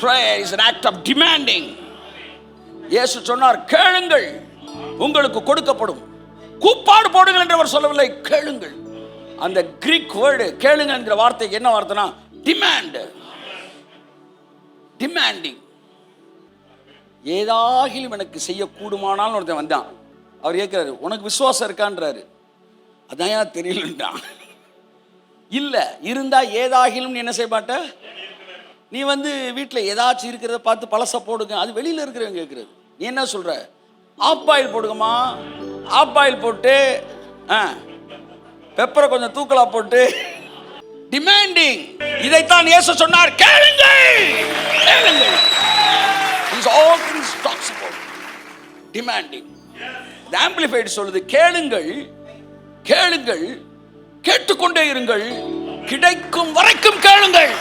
Prayer is an act of demanding. இயேசு சொன்னார், கேளுங்கள் உங்களுக்கு கொடுக்கப்படும், கூப்பாடு போடுங்கள் என்று அவர் சொல்லவில்லை, கேளுங்கள். அந்த கிரீக் வேர்டு கேளுங்கள் என்கிற வார்த்தைக்கு என்ன வார்த்தைனா டிமாண்ட், டிமாண்டிங். ஏதாகிலும் எனக்கு செய்யக்கூடுமானாலும் ஒருத்தன் வந்தான். அவர் கேட்கிறாரு, உனக்கு விசுவாசம் இருக்கான்றாரு. அதான் தெரியலன்றான். இல்லை இருந்தா ஏதாகிலும் என்ன செய்ய மாட்ட. நீ வீட்டில் ஏதாச்சும் இருக்கிறத பார்த்து பழச போடுங்க, அது வெளியில் இருக்கிறவங்க கேட்குறது. நீ என்ன சொல்ற, ஆஃப் பாயில் போடுங்கம்மா, ஆஃப் பாயில் போட்டு பெப்பரை கொஞ்சம் தூக்கலா போட்டு, டிமாண்டிங். இதைத்தான் இயேசு சொன்னார், கேளுங்கள் கேளுங்கள். All things talks about demanding. The Amplified சொல்லுது, கேளுங்கள் கேளுங்கள், கேட்டுக்கொண்டே இருங்கள், கிடைக்கும் வரைக்கும் கேளுங்கள்.